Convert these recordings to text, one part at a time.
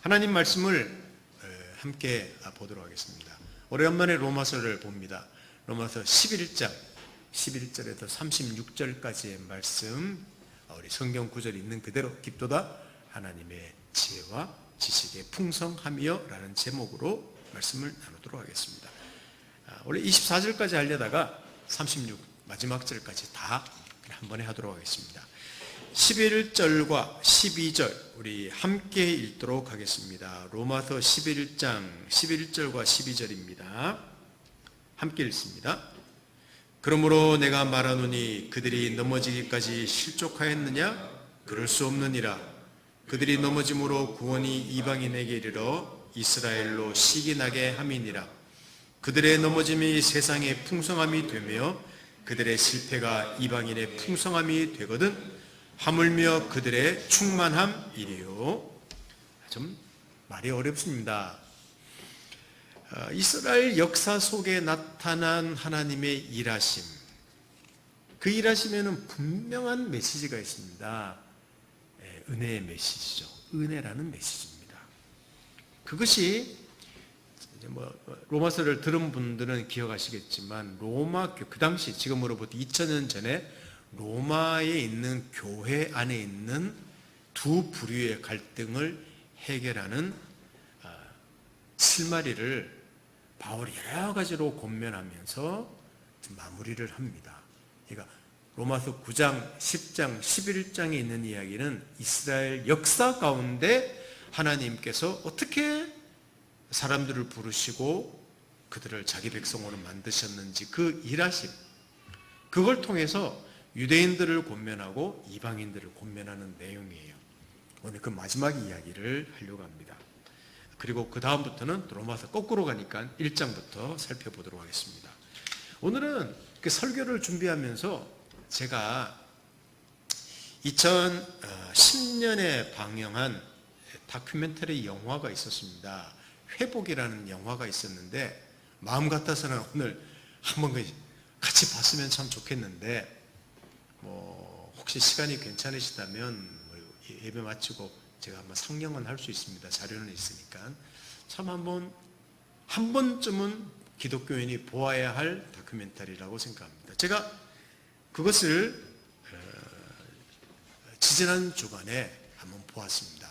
하나님 말씀을 함께 보도록 하겠습니다. 오래간만에 로마서를 봅니다. 로마서 11장 11절에서 36절까지의 말씀, 우리 성경 구절이 있는 그대로 깊도다 하나님의 지혜와 지식의 풍성함이여 라는 제목으로 말씀을 나누도록 하겠습니다. 원래 24절까지 하려다가 36 마지막 절까지 다 한 번에 하도록 하겠습니다. 11절과 12절 우리 함께 읽도록 하겠습니다. 로마서 11장 11절과 12절입니다. 함께 읽습니다. 그러므로 내가 말하노니 그들이 넘어지기까지 실족하였느냐? 그럴 수 없느니라. 그들이 넘어짐으로 구원이 이방인에게 이르러 이스라엘로 시기나게 함이니라. 그들의 넘어짐이 세상의 풍성함이 되며 그들의 실패가 이방인의 풍성함이 되거든 하물며 그들의 충만함이리요. 좀 말이 어렵습니다. 이스라엘 역사 속에 나타난 하나님의 일하심, 그 일하심에는 분명한 메시지가 있습니다. 은혜의 메시지죠. 은혜라는 메시지입니다. 그것이 로마서를 들은 분들은 기억하시겠지만 그 당시 지금으로부터 2000년 전에 로마에 있는 교회 안에 있는 두 부류의 갈등을 해결하는 실마리를 바울이 여러 가지로 권면하면서 마무리를 합니다. 그러니까 로마서 9장, 10장, 11장에 있는 이야기는 이스라엘 역사 가운데 하나님께서 어떻게 사람들을 부르시고 그들을 자기 백성으로 만드셨는지 그 일하심, 그걸 통해서 유대인들을 권면하고 이방인들을 권면하는 내용이에요. 오늘 그 마지막 이야기를 하려고 합니다. 그리고 그 다음부터는 로마서 거꾸로 가니까 1장부터 살펴보도록 하겠습니다. 오늘은 그 설교를 준비하면서 제가 2010년에 방영한 다큐멘터리 영화가 있었습니다. 회복이라는 영화가 있었는데 마음 같아서는 오늘 한번 같이 봤으면 참 좋겠는데 혹시 시간이 괜찮으시다면 예배 마치고 제가 한번 상영은 할 수 있습니다. 자료는 있으니까 참 한 번쯤은 기독교인이 보아야 할 다큐멘터리라고 생각합니다. 제가 그것을 지지난 주간에 한번 보았습니다.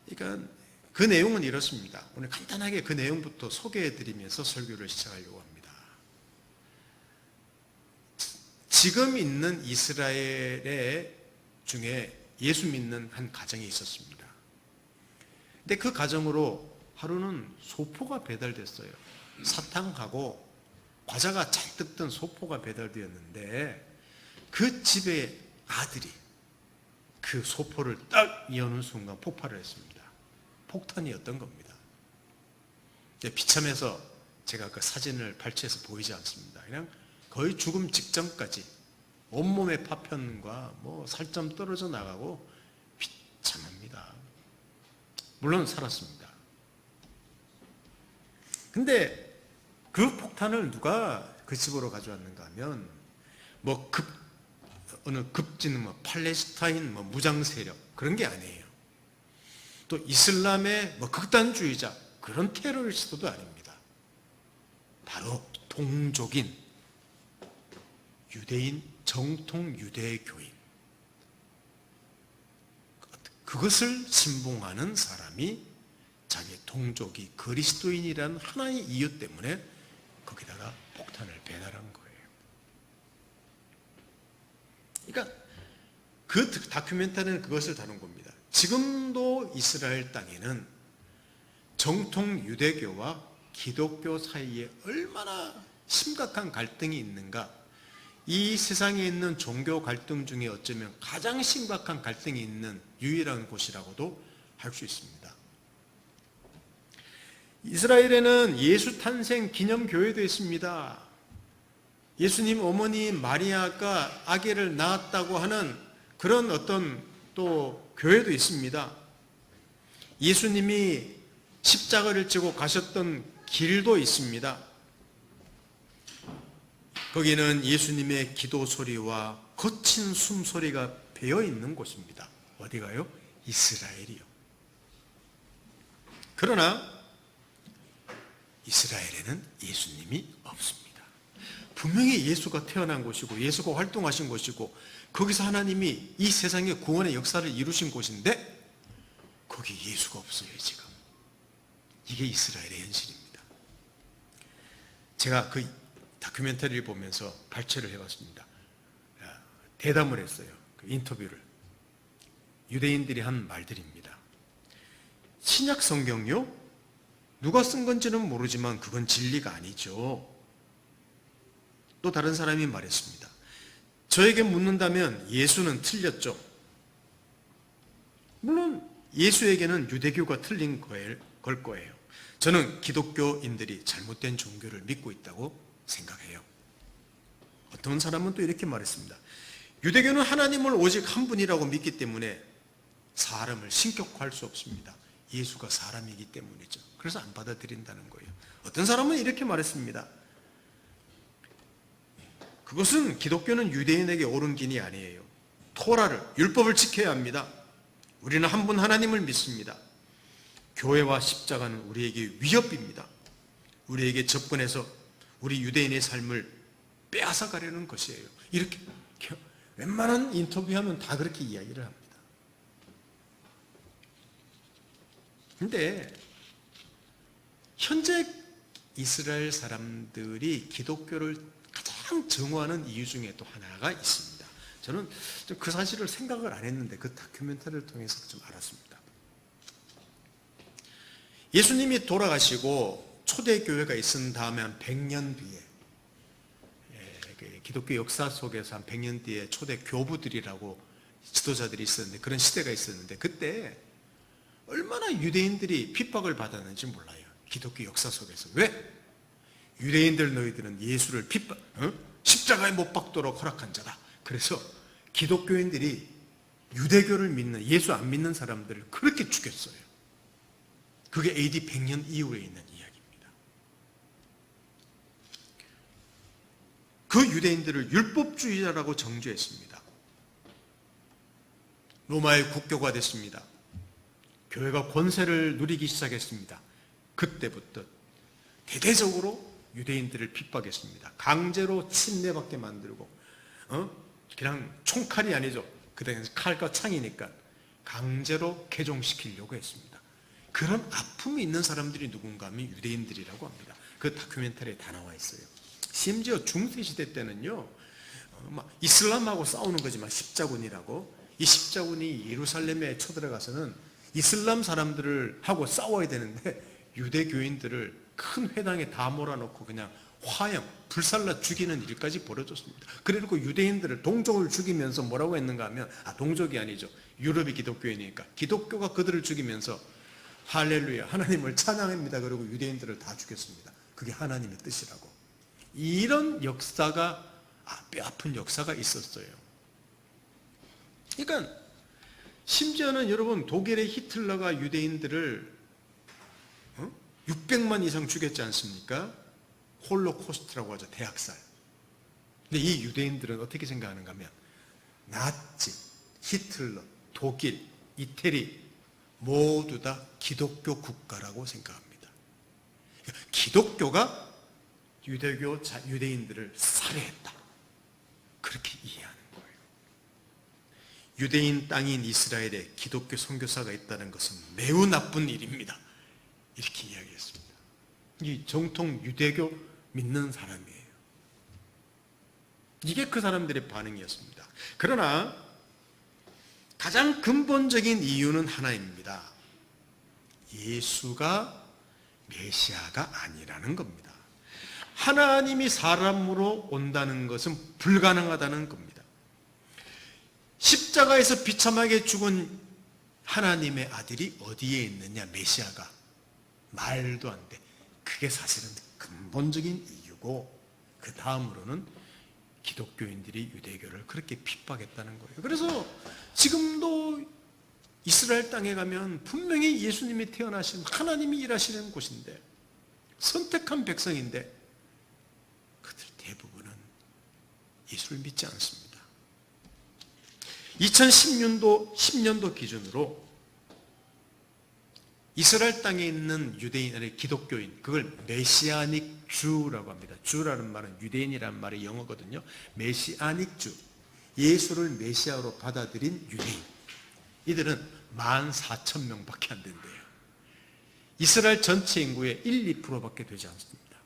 그러니까 그 내용은 이렇습니다. 오늘 간단하게 그 내용부터 소개해드리면서 설교를 시작하려고 합니다. 지금 있는 이스라엘의 중에 예수 믿는 한 가정이 있었습니다. 근데 그 가정으로 하루는 소포가 배달됐어요. 사탕하고 과자가 잔뜩 든 소포가 배달되었는데 그 집의 아들이 그 소포를 딱 여는 순간 폭발을 했습니다. 폭탄이었던 겁니다. 비참해서 제가 그 사진을 발췌해서 보이지 않습니다. 그냥 거의 죽음 직전까지 온몸의 파편과 살점 떨어져 나가고 비참합니다. 물론 살았습니다. 근데 그 폭탄을 누가 그 집으로 가져왔는가 하면 어느 급진 팔레스타인 무장 세력 그런 게 아니에요. 또 이슬람의 극단주의자 그런 테러리스트도 아닙니다. 바로 동족인 유대인, 정통 유대교인, 그것을 신봉하는 사람이 자기 동족이 그리스도인이라는 하나의 이유 때문에 거기다가 폭탄을 배달한 거예요. 그러니까 그 다큐멘터리는 그것을 다룬 겁니다. 지금도 이스라엘 땅에는 정통 유대교와 기독교 사이에 얼마나 심각한 갈등이 있는가, 이 세상에 있는 종교 갈등 중에 어쩌면 가장 심각한 갈등이 있는 유일한 곳이라고도 할 수 있습니다. 이스라엘에는 예수 탄생 기념교회도 있습니다. 예수님 어머니 마리아가 아기를 낳았다고 하는 그런 어떤 또 교회도 있습니다. 예수님이 십자가를 지고 가셨던 길도 있습니다. 거기는 예수님의 기도 소리와 거친 숨소리가 배어 있는 곳입니다. 어디가요? 이스라엘이요. 그러나 이스라엘에는 예수님이 없습니다. 분명히 예수가 태어난 곳이고 예수가 활동하신 곳이고 거기서 하나님이 이 세상의 구원의 역사를 이루신 곳인데 거기 예수가 없어요 지금. 이게 이스라엘의 현실입니다. 제가 그 다큐멘터리를 보면서 발췌를 해봤습니다. 대담을 했어요. 그 인터뷰를. 유대인들이 한 말들입니다. 신약 성경요? 누가 쓴 건지는 모르지만 그건 진리가 아니죠. 또 다른 사람이 말했습니다. 저에게 묻는다면 예수는 틀렸죠. 물론 예수에게는 유대교가 틀린 걸 거예요. 저는 기독교인들이 잘못된 종교를 믿고 있다고 생각해요. 어떤 사람은 또 이렇게 말했습니다. 유대교는 하나님을 오직 한 분이라고 믿기 때문에 사람을 신격화할 수 없습니다. 예수가 사람이기 때문이죠. 그래서 안 받아들인다는 거예요. 어떤 사람은 이렇게 말했습니다. 그것은 기독교는 유대인에게 옳은 길이 아니에요. 토라를, 율법을 지켜야 합니다. 우리는 한 분 하나님을 믿습니다. 교회와 십자가는 우리에게 위협입니다. 우리에게 접근해서 우리 유대인의 삶을 빼앗아가려는 것이에요. 이렇게 웬만한 인터뷰하면 다 그렇게 이야기를 합니다. 그런데 현재 이스라엘 사람들이 기독교를 가장 증오하는 이유 중에 또 하나가 있습니다. 저는 그 사실을 생각을 안 했는데 그 다큐멘터리를 통해서 좀 알았습니다. 예수님이 돌아가시고 초대교회가 있은 다음에 한 100년 뒤에 기독교 역사 속에서 한 100년 뒤에 초대 교부들이라고 지도자들이 있었는데 그런 시대가 있었는데 그때 얼마나 유대인들이 핍박을 받았는지 몰라요. 기독교 역사 속에서. 왜? 유대인들 너희들은 예수를 십자가에 못 박도록 허락한 자다. 그래서 기독교인들이 유대교를 믿는 예수 안 믿는 사람들을 그렇게 죽였어요. 그게 AD 100년 이후에 있는 이야기입니다. 그 유대인들을 율법주의자라고 정죄했습니다. 로마의 국교가 됐습니다. 교회가 권세를 누리기 시작했습니다. 그때부터 대대적으로 유대인들을 핍박했습니다. 강제로 침례받게 만들고 그냥 총칼이 아니죠. 그때는 칼과 창이니까 강제로 개종시키려고 했습니다. 그런 아픔이 있는 사람들이 누군가 하면 유대인들이라고 합니다. 그 다큐멘터리에 다 나와 있어요. 심지어 중세시대 때는요 이슬람하고 싸우는 거지만 십자군이라고 이 십자군이 예루살렘에 쳐들어가서는 이슬람 사람들을 하고 싸워야 되는데 유대교인들을 큰 회당에 다 몰아넣고 그냥 화형, 불살라 죽이는 일까지 벌어졌습니다. 그리고 유대인들을 동족을 죽이면서 뭐라고 했는가 하면 동족이 아니죠. 유럽이 기독교이니까 기독교가 그들을 죽이면서 할렐루야 하나님을 찬양합니다. 그리고 유대인들을 다 죽였습니다. 그게 하나님의 뜻이라고. 이런 역사가 뼈아픈 역사가 있었어요. 그러니까 심지어는 여러분 독일의 히틀러가 유대인들을 600만 이상 죽였지 않습니까? 홀로코스트라고 하죠. 대학살. 근데 이 유대인들은 어떻게 생각하는가 하면 나치, 히틀러, 독일, 이태리 모두 다 기독교 국가라고 생각합니다. 기독교가 유대인들을 살해했다. 그렇게 이해하는 거예요. 유대인 땅인 이스라엘에 기독교 선교사가 있다는 것은 매우 나쁜 일입니다. 이렇게 이야기했습니다. 이 정통 유대교 믿는 사람이에요. 이게 그 사람들의 반응이었습니다. 그러나 가장 근본적인 이유는 하나입니다. 예수가 메시아가 아니라는 겁니다. 하나님이 사람으로 온다는 것은 불가능하다는 겁니다. 십자가에서 비참하게 죽은 하나님의 아들이 어디에 있느냐, 메시아가. 말도 안 돼. 그게 사실은 근본적인 이유고 그 다음으로는 기독교인들이 유대교를 그렇게 핍박했다는 거예요. 그래서 지금도 이스라엘 땅에 가면 분명히 예수님이 태어나신 하나님이 일하시는 곳인데 선택한 백성인데 그들 대부분은 예수를 믿지 않습니다. 2010년도 기준으로 이스라엘 땅에 있는 유대인, 아니 기독교인, 그걸 메시아닉 주라고 합니다. 주라는 말은 유대인이라는 말이 영어거든요. 메시아닉 주, 예수를 메시아로 받아들인 유대인. 이들은 14,000명밖에 안 된대요. 이스라엘 전체 인구의 1, 2%밖에 되지 않습니다.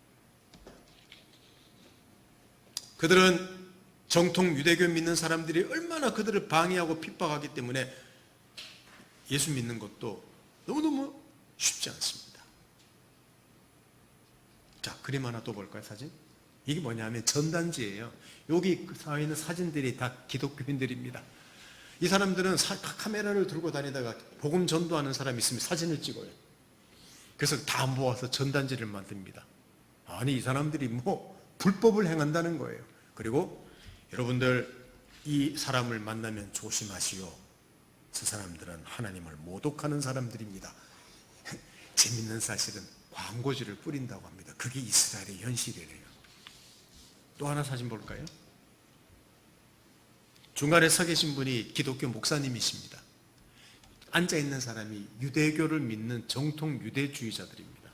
그들은 정통 유대교 믿는 사람들이 얼마나 그들을 방해하고 핍박하기 때문에 예수 믿는 것도 너무너무 쉽지 않습니다. 자, 그림 하나 또 볼까요, 사진? 이게 뭐냐면 전단지예요. 여기 사에 있는 사진들이 다 기독교인들입니다. 이 사람들은 카메라를 들고 다니다가 복음 전도하는 사람이 있으면 사진을 찍어요. 그래서 다 모아서 전단지를 만듭니다. 아니, 이 사람들이 뭐 불법을 행한다는 거예요. 그리고 여러분들 이 사람을 만나면 조심하시오. 저 사람들은 하나님을 모독하는 사람들입니다. 재밌는 사실은 광고지를 뿌린다고 합니다. 그게 이스라엘의 현실이래요. 또 하나 사진 볼까요? 중간에 서 계신 분이 기독교 목사님이십니다. 앉아있는 사람이 유대교를 믿는 정통 유대주의자들입니다.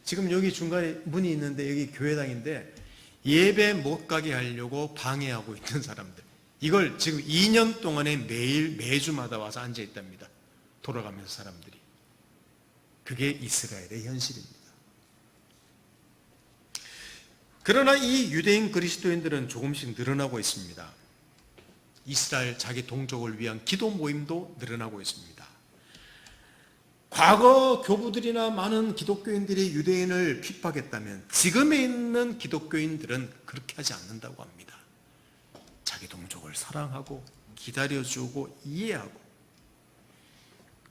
지금 여기 중간에 문이 있는데 여기 교회당인데 예배 못 가게 하려고 방해하고 있는 사람들, 이걸 지금 2년 동안에 매주마다 와서 앉아있답니다. 돌아가면서 사람들이. 그게 이스라엘의 현실입니다. 그러나 이 유대인 그리스도인들은 조금씩 늘어나고 있습니다. 이스라엘 자기 동족을 위한 기도 모임도 늘어나고 있습니다. 과거 교부들이나 많은 기독교인들이 유대인을 핍박했다면 지금에 있는 기독교인들은 그렇게 하지 않는다고 합니다. 자기 동족을 사랑하고 기다려주고 이해하고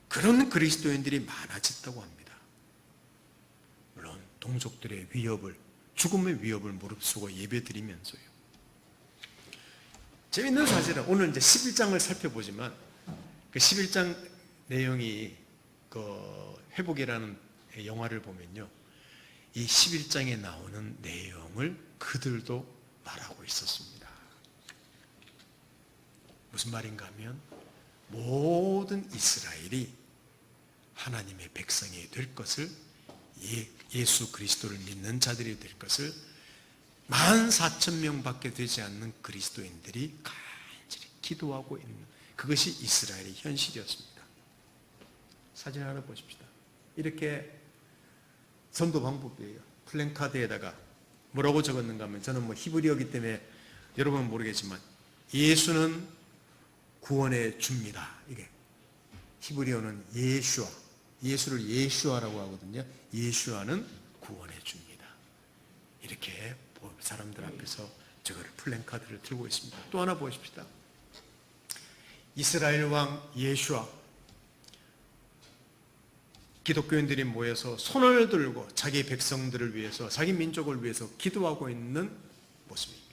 그런 그리스도인들이 많아졌다고 합니다. 물론 동족들의 위협을, 죽음의 위협을 무릅쓰고 예배드리면서요. 재밌는 사실은 오늘 이제 11장을 살펴보지만 그 11장 내용이 그 회복이라는 영화를 보면요, 이 11장에 나오는 내용을 그들도 말하고 있었습니다. 무슨 말인가 하면 모든 이스라엘이 하나님의 백성이 될 것을, 예수 그리스도를 믿는 자들이 될 것을 14,000명밖에 되지 않는 그리스도인들이 간절히 기도하고 있는, 그것이 이스라엘의 현실이었습니다. 사진 하나 보십시다. 이렇게 전도 방법이에요. 플랜카드에다가 뭐라고 적었는가 하면, 저는 뭐 히브리어기 때문에 여러분은 모르겠지만 예수는 구원의 주입니다. 이게 히브리어는 예슈아, 예수를 예슈아라고 하거든요. 예슈아는 구원의 주입니다. 이렇게 사람들 앞에서 저거를 플랜카드를 들고 있습니다. 또 하나 보십시다. 이스라엘 왕 예슈아, 기독교인들이 모여서 손을 들고 자기 백성들을 위해서, 자기 민족을 위해서 기도하고 있는 모습입니다.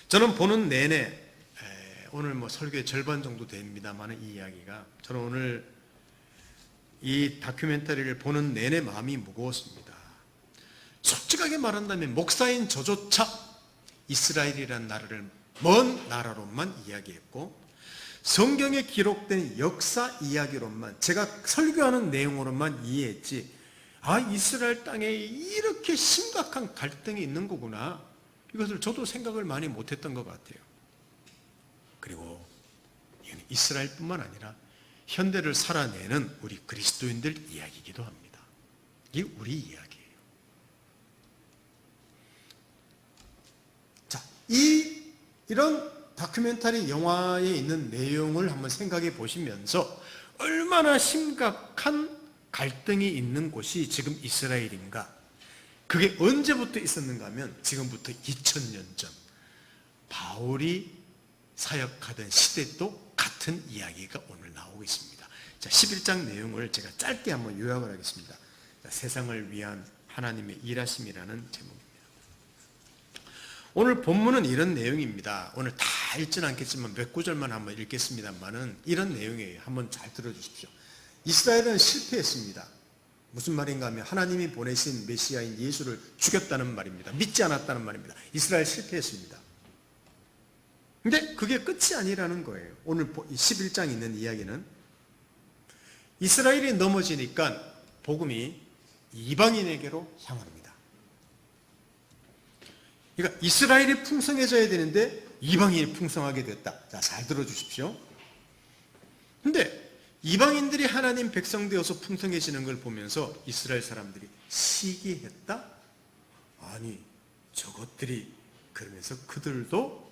저는 보는 내내, 오늘 뭐 설교의 절반 정도 됩니다만 이 이야기가, 저는 오늘 이 다큐멘터리를 보는 내내 마음이 무거웠습니다. 솔직하게 말한다면 목사인 저조차 이스라엘이라는 나라를 먼 나라로만 이야기했고, 성경에 기록된 역사 이야기로만, 제가 설교하는 내용으로만 이해했지, 아, 이스라엘 땅에 이렇게 심각한 갈등이 있는 거구나, 이것을 저도 생각을 많이 못했던 것 같아요. 그리고 이건 이스라엘뿐만 아니라 현대를 살아내는 우리 그리스도인들 이야기이기도 합니다. 이게 우리 이야기예요. 자, 이런 다큐멘터리 영화에 있는 내용을 한번 생각해 보시면서 얼마나 심각한 갈등이 있는 곳이 지금 이스라엘인가, 그게 언제부터 있었는가 하면 지금부터 2000년 전 바울이 사역하던 시대도 같은 이야기가 오늘 나오고 있습니다. 자, 11장 내용을 제가 짧게 한번 요약을 하겠습니다. 자, 세상을 위한 하나님의 일하심이라는 제목입니다. 오늘 본문은 이런 내용입니다. 오늘 다 읽지는 않겠지만 몇 구절만 한번 읽겠습니다만은 이런 내용이에요. 한번 잘 들어주십시오. 이스라엘은 실패했습니다. 무슨 말인가 하면 하나님이 보내신 메시아인 예수를 죽였다는 말입니다. 믿지 않았다는 말입니다. 이스라엘 실패했습니다. 근데 그게 끝이 아니라는 거예요. 오늘 11장에 있는 이야기는 이스라엘이 넘어지니까 복음이 이방인에게로 향합니다. 그러니까 이스라엘이 풍성해져야 되는데 이방인이 풍성하게 됐다. 자, 잘 들어주십시오. 근데 이방인들이 하나님 백성 되어서 풍성해지는 걸 보면서 이스라엘 사람들이 시기했다? 아니, 저것들이 그러면서 그들도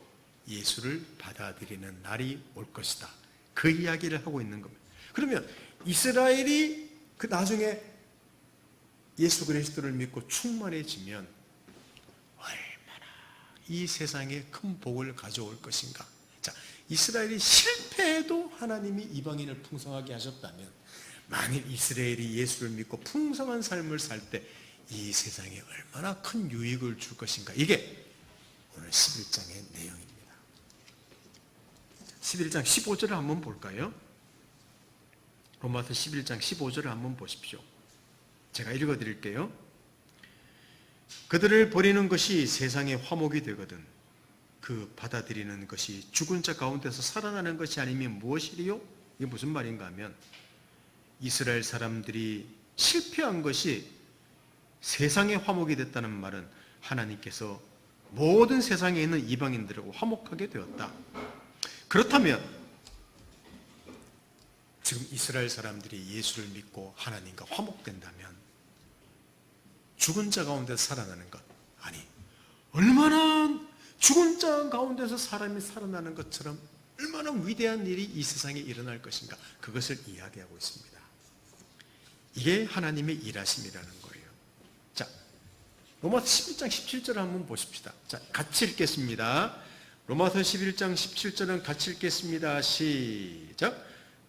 예수를 받아들이는 날이 올 것이다. 그 이야기를 하고 있는 겁니다. 그러면 이스라엘이 그 나중에 예수 그리스도를 믿고 충만해지면 얼마나 이 세상에 큰 복을 가져올 것인가. 자, 이스라엘이 실패해도 하나님이 이방인을 풍성하게 하셨다면 만일 이스라엘이 예수를 믿고 풍성한 삶을 살 때 이 세상에 얼마나 큰 유익을 줄 것인가. 이게 오늘 11장의 내용입니다. 11장 15절을 한번 볼까요? 로마서 11장 15절을 한번 보십시오. 제가 읽어드릴게요. 그들을 버리는 것이 세상의 화목이 되거든 그 받아들이는 것이 죽은 자 가운데서 살아나는 것이 아니면 무엇이리요? 이게 무슨 말인가 하면 이스라엘 사람들이 실패한 것이 세상의 화목이 됐다는 말은 하나님께서 모든 세상에 있는 이방인들하고 화목하게 되었다. 그렇다면 지금 이스라엘 사람들이 예수를 믿고 하나님과 화목된다면 죽은 자 가운데서 살아나는 것, 아니 얼마나 죽은 자 가운데서 사람이 살아나는 것처럼 얼마나 위대한 일이 이 세상에 일어날 것인가, 그것을 이야기하고 있습니다. 이게 하나님의 일하심이라는 거예요. 자, 로마서 11장 17절을 한번 보십시다. 자, 같이 읽겠습니다. 로마서 11장 17절은 같이 읽겠습니다. 시작.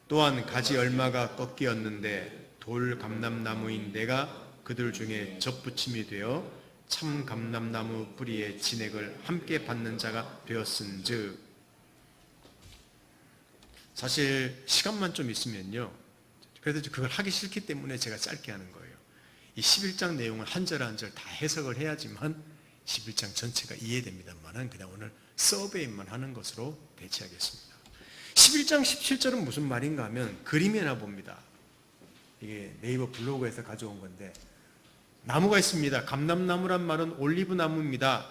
또한 가지 얼마가 꺾이었는데 돌 감람나무인 내가 그들 중에 접붙임이 되어 참 감람나무 뿌리의 진액을 함께 받는 자가 되었은즉. 사실 시간만 좀 있으면요, 그래도 그걸 하기 싫기 때문에 제가 짧게 하는 거예요. 이 11장 내용을 한 절 한 절 다 해석을 해야지만 11장 전체가 이해됩니다만은 그냥 오늘 서베이만 하는 것으로 대체하겠습니다. 11장 17절은 무슨 말인가 하면 그림이 하나 봅니다. 이게 네이버 블로그에서 가져온 건데, 나무가 있습니다. 감람나무란 말은 올리브 나무입니다.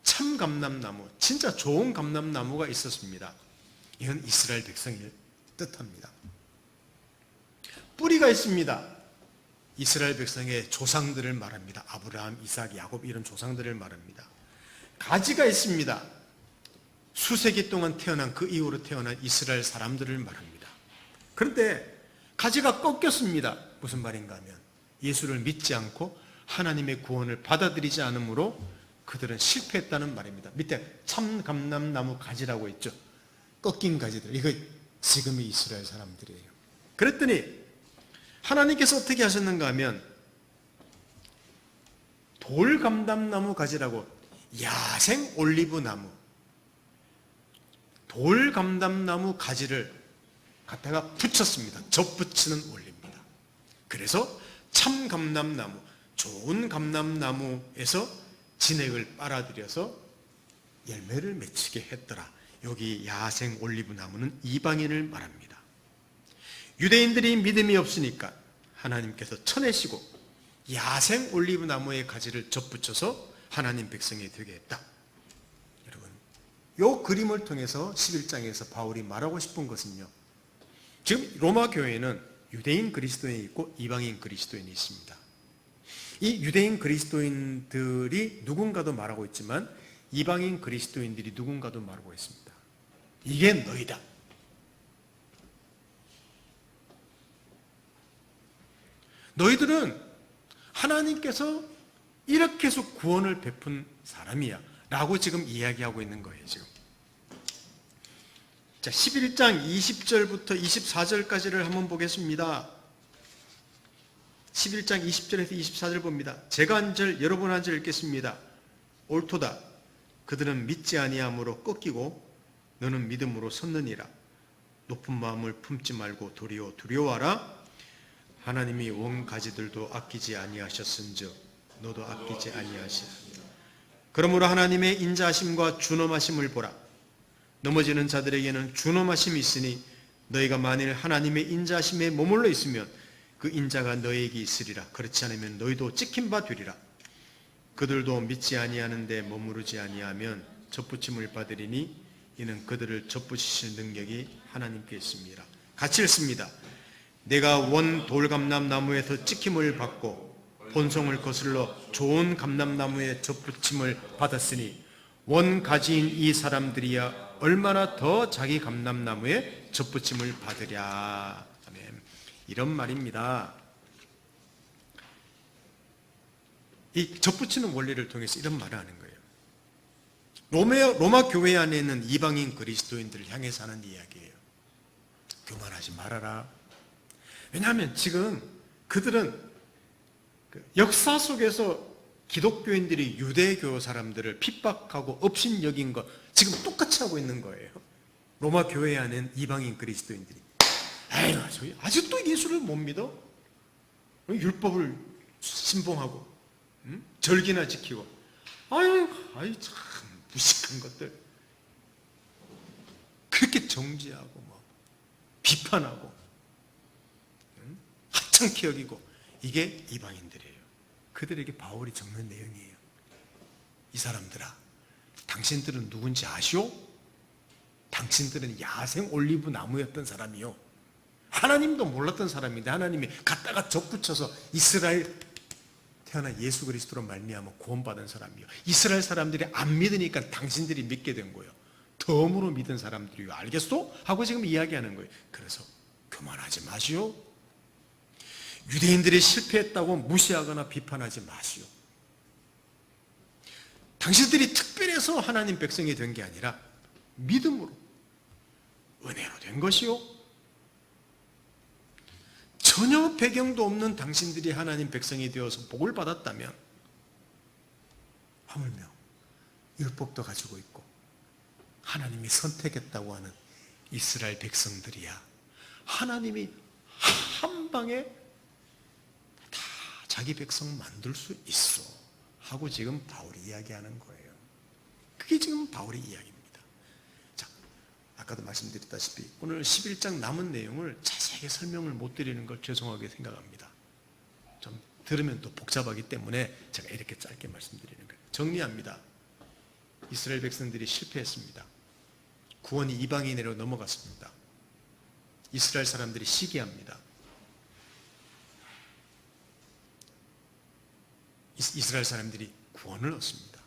참 감람나무, 진짜 좋은 감람나무가 있었습니다. 이건 이스라엘 백성을 뜻합니다. 뿌리가 있습니다. 이스라엘 백성의 조상들을 말합니다. 아브라함, 이삭, 야곱 이런 조상들을 말합니다. 가지가 있습니다. 수세기 동안 태어난, 그 이후로 태어난 이스라엘 사람들을 말합니다. 그런데 가지가 꺾였습니다. 무슨 말인가 하면 예수를 믿지 않고 하나님의 구원을 받아들이지 않으므로 그들은 실패했다는 말입니다. 밑에 참 감람나무 가지라고 있죠. 꺾인 가지들, 이거 지금의 이스라엘 사람들이에요. 그랬더니 하나님께서 어떻게 하셨는가 하면 돌 감람나무 가지라고, 야생 올리브 나무, 돌 감람나무 가지를 갖다가 붙였습니다. 접붙이는 원리입니다. 그래서 참 감람나무, 좋은 감람나무에서 진액을 빨아들여서 열매를 맺히게 했더라. 여기 야생 올리브 나무는 이방인을 말합니다. 유대인들이 믿음이 없으니까 하나님께서 쳐내시고 야생 올리브 나무의 가지를 접붙여서 하나님 백성이 되게 했다. 여러분, 이 그림을 통해서 11장에서 바울이 말하고 싶은 것은요, 지금 로마 교회는 유대인 그리스도인이 있고 이방인 그리스도인이 있습니다. 이 유대인 그리스도인들이 누군가도 말하고 있지만 이방인 그리스도인들이 누군가도 말하고 있습니다. 이게 너희다. 너희들은 하나님께서 이렇게 해서 구원을 베푼 사람이야 라고 지금 이야기하고 있는 거예요. 지금 자, 11장 20절부터 24절까지를 한번 보겠습니다. 11장 20절에서 24절 봅니다. 제가 한 절, 여러분 한 절 읽겠습니다. 옳도다. 그들은 믿지 아니함으로 꺾이고 너는 믿음으로 섰느니라. 높은 마음을 품지 말고 도리어 두려워하라. 하나님이 원 가지들도 아끼지 아니하셨은즉 너도 아끼지 아니하시라. 그러므로 하나님의 인자하심과 준엄하심을 보라. 넘어지는 자들에게는 준엄하심이 있으니 너희가 만일 하나님의 인자심에 머물러 있으면 그 인자가 너희에게 있으리라. 그렇지 않으면 너희도 찍힌 바 되리라. 그들도 믿지 아니하는데 머무르지 아니하면 접붙임을 받으리니 이는 그들을 접붙이실 능력이 하나님께 있습니다. 같이 읽습니다. 내가 원 돌감람나무에서 찍힘을 받고 본성을 거슬러 좋은 감람나무에 접붙임을 받았으니 원 가지인 이 사람들이야 얼마나 더 자기 감람나무에 접붙임을 받으랴. 아멘. 이런 말입니다. 이 접붙이는 원리를 통해서 이런 말을 하는 거예요. 로마 교회 안에 있는 이방인 그리스도인들을 향해서 하는 이야기예요. 교만하지 말아라. 왜냐하면 지금 그들은 역사 속에서 기독교인들이 유대교 사람들을 핍박하고 업신여긴 것 지금 똑같이 하고 있는 거예요. 로마 교회 안에 이방인 그리스도인들이 에휴, 저희 아직도 예수를 못 믿어? 율법을 신봉하고 절기나 지키고 아유 참 무식한 것들 그렇게 정죄하고 뭐 비판하고 하찮게 여기고 이게 이방인들이에요. 그들에게 바울이 적는 내용이에요. 이 사람들아, 당신들은 누군지 아시오? 당신들은 야생 올리브 나무였던 사람이요. 하나님도 몰랐던 사람인데 하나님이 갖다가 접붙여서 이스라엘 태어난 예수 그리스도로 말미암아 구원받은 사람이요. 이스라엘 사람들이 안 믿으니까 당신들이 믿게 된 거예요. 덤으로 믿은 사람들이요. 알겠소? 하고 지금 이야기하는 거예요. 그래서 교만하지 마시오. 유대인들이 실패했다고 무시하거나 비판하지 마시오. 당신들이 특별해서 하나님 백성이 된 게 아니라 믿음으로 은혜로 된 것이요. 전혀 배경도 없는 당신들이 하나님 백성이 되어서 복을 받았다면 하물며 율법도 가지고 있고 하나님이 선택했다고 하는 이스라엘 백성들이야 하나님이 한 방에 다 자기 백성 만들 수 있어 하고 지금 바울이 이야기하는 거예요. 그게 지금 바울의 이야기입니다. 자, 아까도 말씀드렸다시피 오늘 11장 남은 내용을 자세하게 설명을 못 드리는 걸 죄송하게 생각합니다. 좀 들으면 또 복잡하기 때문에 제가 이렇게 짧게 말씀드리는 거예요. 정리합니다. 이스라엘 백성들이 실패했습니다. 구원이 이방인으로 넘어갔습니다. 이스라엘 사람들이 시기합니다. 이스라엘 사람들이 구원을 얻습니다.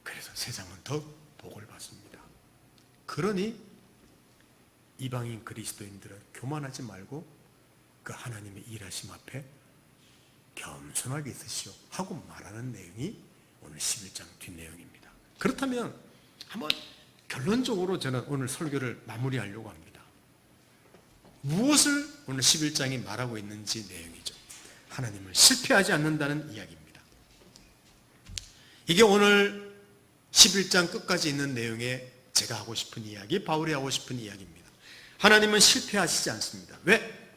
그래서 세상은 더 복을 받습니다. 그러니 이방인 그리스도인들은 교만하지 말고 그 하나님의 일하심 앞에 겸손하게 있으시오 하고 말하는 내용이 오늘 11장 뒷내용입니다. 그렇다면 한번 결론적으로 저는 오늘 설교를 마무리하려고 합니다. 무엇을 오늘 11장이 말하고 있는지 내용이죠. 하나님을 실패하지 않는다는 이야기입니다. 이게 오늘 11장 끝까지 있는 내용에 제가 하고 싶은 이야기, 바울이 하고 싶은 이야기입니다. 하나님은 실패하시지 않습니다. 왜?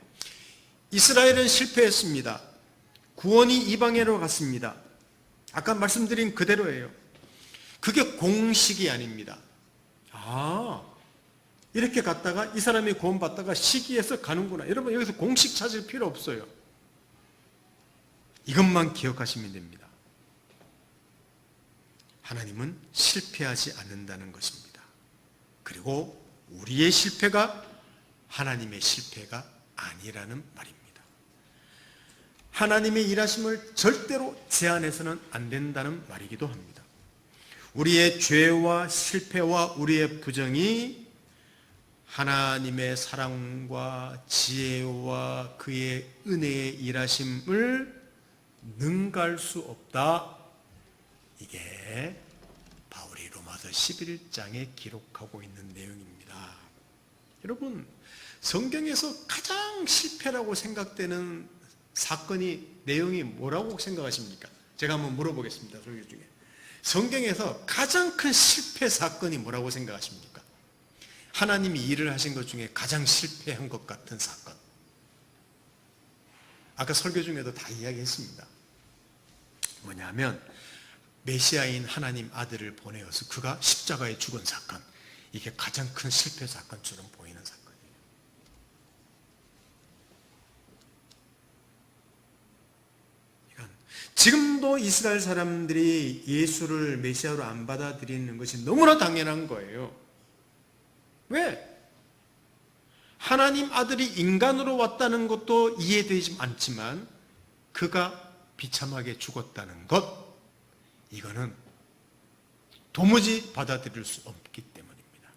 이스라엘은 실패했습니다. 구원이 이방인으로 갔습니다. 아까 말씀드린 그대로예요. 그게 공식이 아닙니다. 이렇게 갔다가 이 사람이 구원받다가 시기해서 가는구나. 여러분 여기서 공식 찾을 필요 없어요. 이것만 기억하시면 됩니다. 하나님은 실패하지 않는다는 것입니다. 그리고 우리의 실패가 하나님의 실패가 아니라는 말입니다. 하나님의 일하심을 절대로 제한해서는 안 된다는 말이기도 합니다. 우리의 죄와 실패와 우리의 부정이 하나님의 사랑과 지혜와 그의 은혜의 일하심을 능가할 수 없다. 이게 바울이 로마서 11장에 기록하고 있는 내용입니다. 여러분, 성경에서 가장 실패라고 생각되는 사건이 내용이 뭐라고 생각하십니까? 제가 한번 물어보겠습니다. 설교 중에. 성경에서 가장 큰 실패 사건이 뭐라고 생각하십니까? 하나님이 일을 하신 것 중에 가장 실패한 것 같은 사건. 아까 설교 중에도 다 이야기했습니다. 뭐냐면 메시아인 하나님 아들을 보내어서 그가 십자가에 죽은 사건. 이게 가장 큰 실패 사건처럼 보이는 사건이에요. 지금도 이스라엘 사람들이 예수를 메시아로 안 받아들이는 것이 너무나 당연한 거예요. 왜? 하나님 아들이 인간으로 왔다는 것도 이해되지 않지만 그가 비참하게 죽었다는 것, 이거는 도무지 받아들일 수 없기 때문입니다.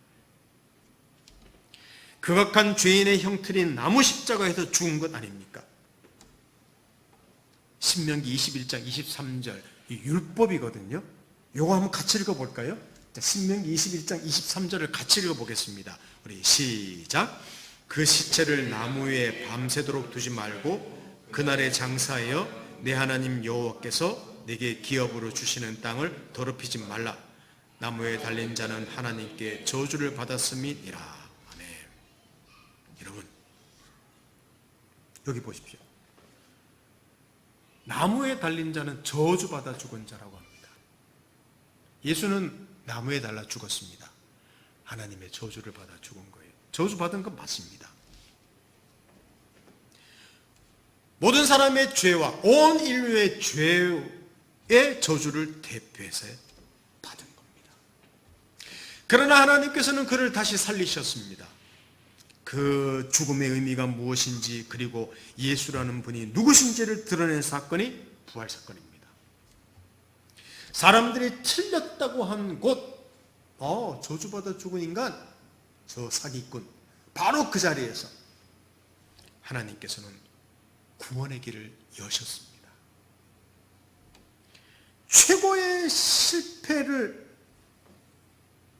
극악한 죄인의 형틀인 나무 십자가에서 죽은 것 아닙니까? 신명기 21장 23절, 이 율법이거든요. 요거 한번 같이 읽어볼까요? 자, 신명기 21장 23절을 같이 읽어보겠습니다. 우리 시작. 그 시체를 나무 위에 밤새도록 두지 말고 그날에 장사하여 내 하나님 여호와께서 내게 기업으로 주시는 땅을 더럽히지 말라. 나무에 달린 자는 하나님께 저주를 받았음이니라. 아멘. 여러분, 여기 보십시오. 나무에 달린 자는 저주받아 죽은 자라고 합니다. 예수는 나무에 달라 죽었습니다. 하나님의 저주를 받아 죽은 거예요. 저주받은 건 맞습니다. 모든 사람의 죄와 온 인류의 죄의 저주를 대표해서 받은 겁니다. 그러나 하나님께서는 그를 다시 살리셨습니다. 그 죽음의 의미가 무엇인지, 그리고 예수라는 분이 누구신지를 드러낸 사건이 부활 사건입니다. 사람들이 틀렸다고 한 곳, 저주받아 죽은 인간, 저 사기꾼, 바로 그 자리에서 하나님께서는 구원의 길을 여셨습니다. 최고의 실패를,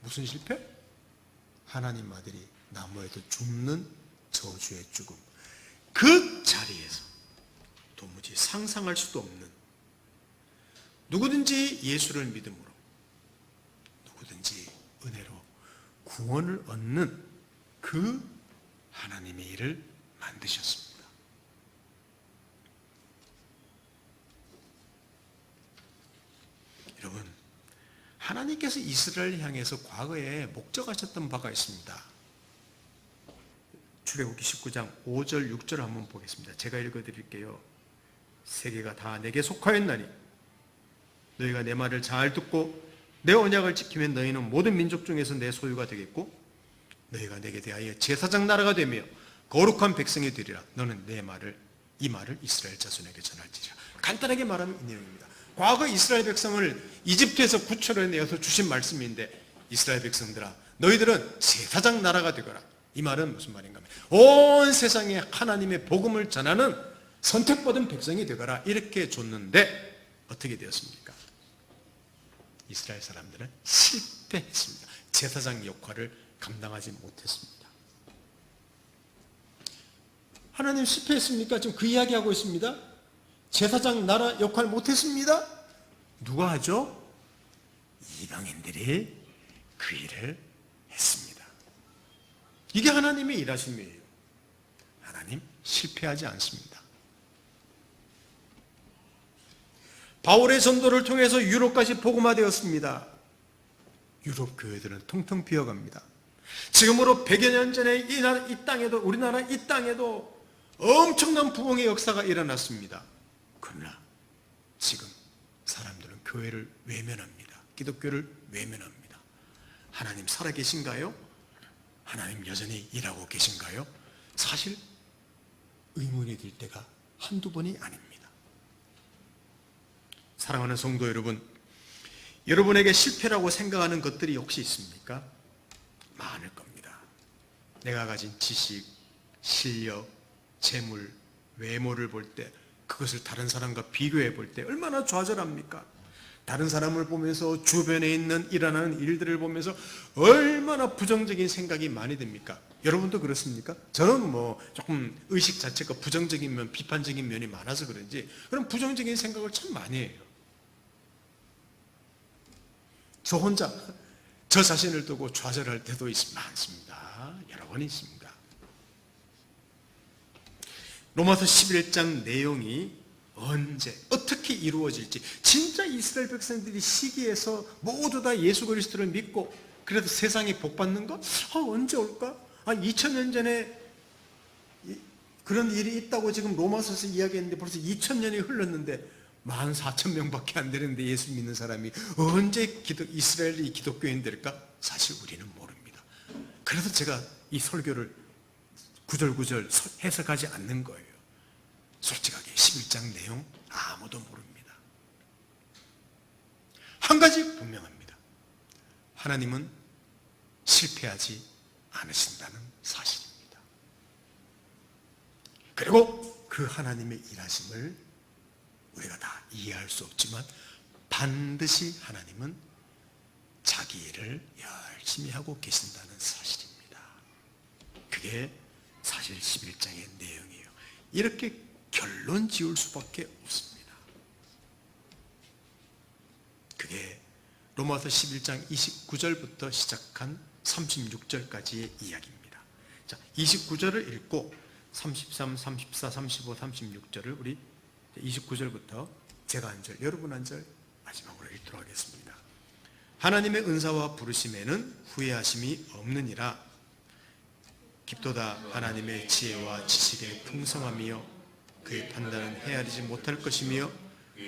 무슨 실패? 하나님 아들이 나무에도 죽는 저주의 죽음. 그 자리에서 도무지 상상할 수도 없는, 누구든지 예수를 믿음으로 누구든지 은혜로 구원을 얻는 그 하나님의 일을 만드셨습니다. 여러분, 하나님께서 이스라엘을 향해서 과거에 목적하셨던 바가 있습니다. 출애굽기 19장 5절 6절 한번 보겠습니다. 제가 읽어드릴게요. 세계가 다 내게 속하였나니 너희가 내 말을 잘 듣고 내 언약을 지키면 너희는 모든 민족 중에서 내 소유가 되겠고 너희가 내게 대하여 제사장 나라가 되며 거룩한 백성이 되리라. 너는 이 말을 이스라엘 자손에게 전할지라. 간단하게 말하면 이 내용입니다. 과거 이스라엘 백성을 이집트에서 구출해내어서 주신 말씀인데, 이스라엘 백성들아 너희들은 제사장 나라가 되거라. 이 말은 무슨 말인가 하면 온 세상에 하나님의 복음을 전하는 선택받은 백성이 되거라, 이렇게 줬는데 어떻게 되었습니까? 이스라엘 사람들은 실패했습니다. 제사장 역할을 감당하지 못했습니다. 하나님 실패했습니까? 지금 그 이야기하고 있습니다. 제사장 나라 역할 못했습니다. 누가 하죠? 이방인들이 그 일을 했습니다. 이게 하나님의 일하심이에요. 하나님 실패하지 않습니다. 바울의 전도를 통해서 유럽까지 복음화되었습니다. 유럽 교회들은 텅텅 비어갑니다. 지금으로 100여 년 전에 이 땅에도, 우리나라 이 땅에도 엄청난 부흥의 역사가 일어났습니다. 그러나 지금 사람들은 교회를 외면합니다. 기독교를 외면합니다. 하나님 살아계신가요? 하나님 여전히 일하고 계신가요? 사실 의문이 들 때가 한두 번이 아닙니다. 사랑하는 성도 여러분, 여러분에게 실패라고 생각하는 것들이 혹시 있습니까? 많을 겁니다. 내가 가진 지식, 실력, 재물, 외모를 볼 때, 그것을 다른 사람과 비교해 볼 때 얼마나 좌절합니까? 다른 사람을 보면서, 주변에 있는 일어나는 일들을 보면서 얼마나 부정적인 생각이 많이 듭니까? 여러분도 그렇습니까? 저는 조금 의식 자체가 부정적인 면, 비판적인 면이 많아서 그런지 그런 부정적인 생각을 참 많이 해요. 저 혼자 저 자신을 두고 좌절할 때도 많습니다. 여러 번 있습니다. 로마서 11장 내용이 언제 어떻게 이루어질지, 진짜 이스라엘 백성들이 시기에서 모두 다 예수 그리스도를 믿고 그래도 세상이 복받는 거? 언제 올까? 2000년 전에 그런 일이 있다고 지금 로마서에서 이야기했는데 벌써 2000년이 흘렀는데 14,000명밖에 안 되는데 예수 믿는 사람이 언제 이스라엘이 기독교인 될까? 사실 우리는 모릅니다. 그래서 제가 이 설교를 구절구절 해석하지 않는 거예요. 솔직하게 11장 내용 아무도 모릅니다. 한 가지 분명합니다. 하나님은 실패하지 않으신다는 사실입니다. 그리고 그 하나님의 일하심을 우리가 다 이해할 수 없지만 반드시 하나님은 자기 일을 열심히 하고 계신다는 사실입니다. 그게 사실 11장의 내용이에요. 이렇게 결론 지을 수밖에 없습니다. 그게 로마서 11장 29절부터 시작한 36절까지의 이야기입니다. 자, 29절을 읽고 33, 34, 35, 36절을 우리 29절부터 제가 한 절, 여러분 한 절 마지막으로 읽도록 하겠습니다. 하나님의 은사와 부르심에는 후회하심이 없느니라. 깊도다 하나님의 지혜와 지식의 풍성함이요 그의 판단은 헤아리지 못할 것이며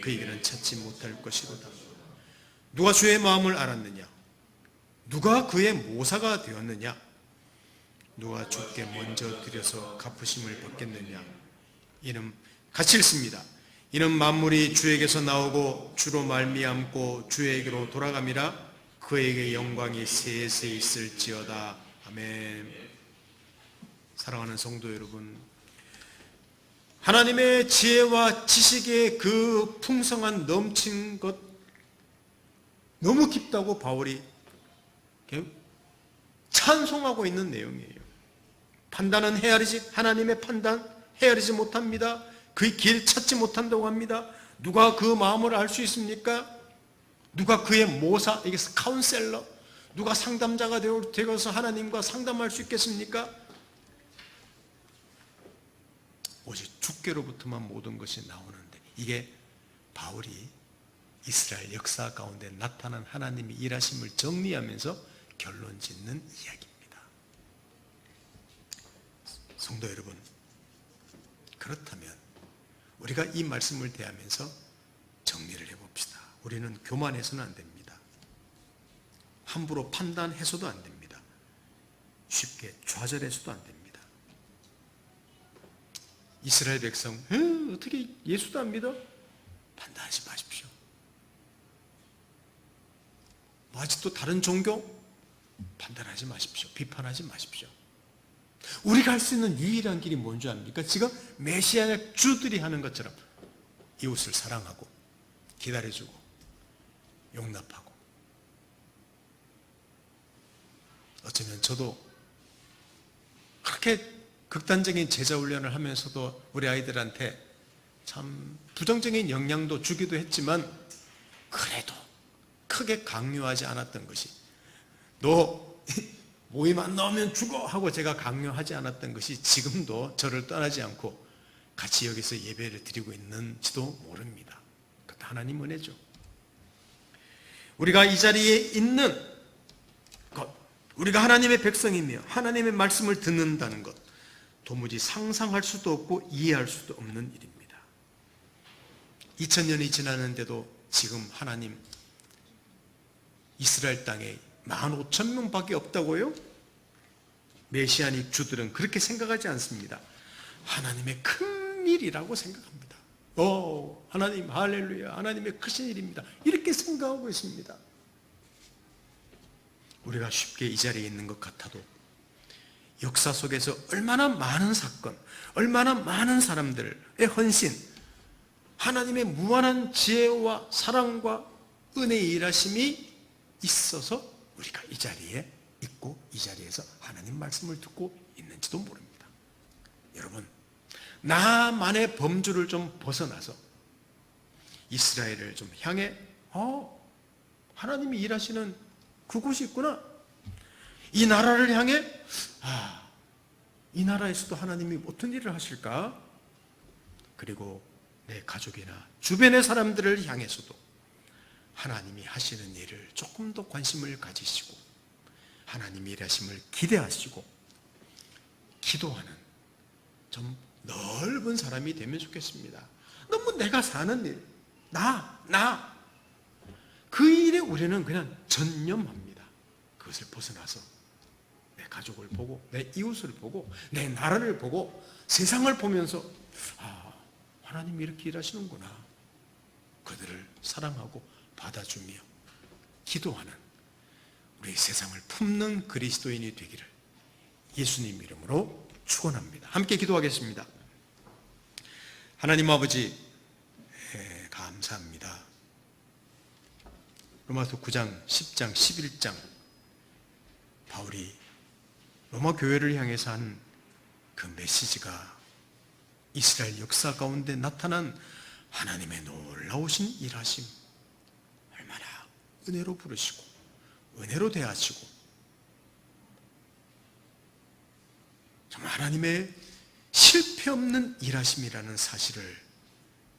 그의 길은 찾지 못할 것이로다. 누가 주의 마음을 알았느냐? 누가 그의 모사가 되었느냐? 누가 주께 먼저 드려서 갚으심을 받겠느냐? 이는 같이 읽습니다. 이는 만물이 주에게서 나오고 주로 말미암고 주에게로 돌아감이라. 그에게 영광이 세세 있을지어다. 아멘. 사랑하는 성도 여러분, 하나님의 지혜와 지식의 그 풍성한 넘친 것 너무 깊다고 바울이 찬송하고 있는 내용이에요. 판단은 하나님의 판단 헤아리지 못합니다. 그의 길 찾지 못한다고 합니다. 누가 그 마음을 알 수 있습니까? 누가 그의 모사, 이게 카운셀러, 누가 상담자가 되어서 하나님과 상담할 수 있겠습니까? 오직 주께로부터만 모든 것이 나오는데, 이게 바울이 이스라엘 역사 가운데 나타난 하나님의 일하심을 정리하면서 결론 짓는 이야기입니다. 성도 여러분, 그렇다면 우리가 이 말씀을 대하면서 정리를 해봅시다. 우리는 교만해서는 안 됩니다. 함부로 판단해서도 안 됩니다. 쉽게 좌절해서도 안 됩니다. 이스라엘 백성, 어떻게 예수도 안 믿어? 판단하지 마십시오. 아직도 다른 종교? 판단하지 마십시오. 비판하지 마십시오. 우리가 할 수 있는 유일한 길이 뭔지 압니까? 지금 메시아의 주들이 하는 것처럼 이웃을 사랑하고 기다려주고 용납하고. 어쩌면 저도 그렇게 극단적인 제자 훈련을 하면서도 우리 아이들한테 참 부정적인 영향도 주기도 했지만 그래도 크게 강요하지 않았던 것이, 너 모임 안 나오면 죽어 하고 제가 강요하지 않았던 것이 지금도 저를 떠나지 않고 같이 여기서 예배를 드리고 있는지도 모릅니다. 그것도 하나님 은혜죠. 우리가 이 자리에 있는 것, 우리가 하나님의 백성이며 하나님의 말씀을 듣는다는 것, 도무지 상상할 수도 없고 이해할 수도 없는 일입니다. 2000년이 지났는데도 지금 하나님 이스라엘 땅에 15,000명밖에 없다고요? 메시아닉 주들은 그렇게 생각하지 않습니다. 하나님의 큰 일이라고 생각합니다. 하나님 할렐루야, 하나님의 크신 일입니다. 이렇게 생각하고 있습니다. 우리가 쉽게 이 자리에 있는 것 같아도 역사 속에서 얼마나 많은 사건, 얼마나 많은 사람들의 헌신, 하나님의 무한한 지혜와 사랑과 은혜의 일하심이 있어서 우리가 이 자리에 있고 이 자리에서 하나님 말씀을 듣고 있는지도 모릅니다. 여러분, 나만의 범주를 좀 벗어나서 이스라엘을 좀 향해 하나님이 일하시는 그곳이 있구나. 이 나라를 향해 이 나라에서도 하나님이 어떤 일을 하실까? 그리고 내 가족이나 주변의 사람들을 향해서도 하나님이 하시는 일을 조금 더 관심을 가지시고 하나님의 일하심을 기대하시고 기도하는 좀 넓은 사람이 되면 좋겠습니다. 너무 내가 사는 일, 그 일에 우리는 그냥 전념합니다. 그것을 벗어나서 내 가족을 보고, 내 이웃을 보고, 내 나라를 보고, 세상을 보면서 하나님이 이렇게 일하시는구나. 그들을 사랑하고 받아주며 기도하는 우리 세상을 품는 그리스도인이 되기를 예수님 이름으로 축원합니다. 함께 기도하겠습니다. 하나님 아버지, 감사합니다. 로마서 9장, 10장, 11장 바울이 로마 교회를 향해서 한 그 메시지가 이스라엘 역사 가운데 나타난 하나님의 놀라우신 일하심, 얼마나 은혜로 부르시고 은혜로 대하시고 정말 하나님의 실패 없는 일하심이라는 사실을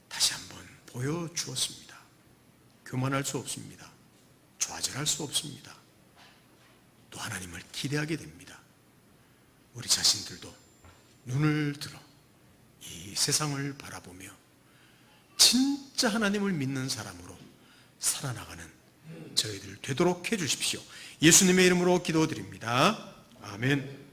다시 한번 보여주었습니다. 교만할 수 없습니다. 좌절할 수 없습니다. 또 하나님을 기대하게 됩니다. 우리 자신들도 눈을 들어 이 세상을 바라보며 진짜 하나님을 믿는 사람으로 살아나가는 저희들 되도록 해주십시오. 예수님의 이름으로 기도드립니다. 아멘.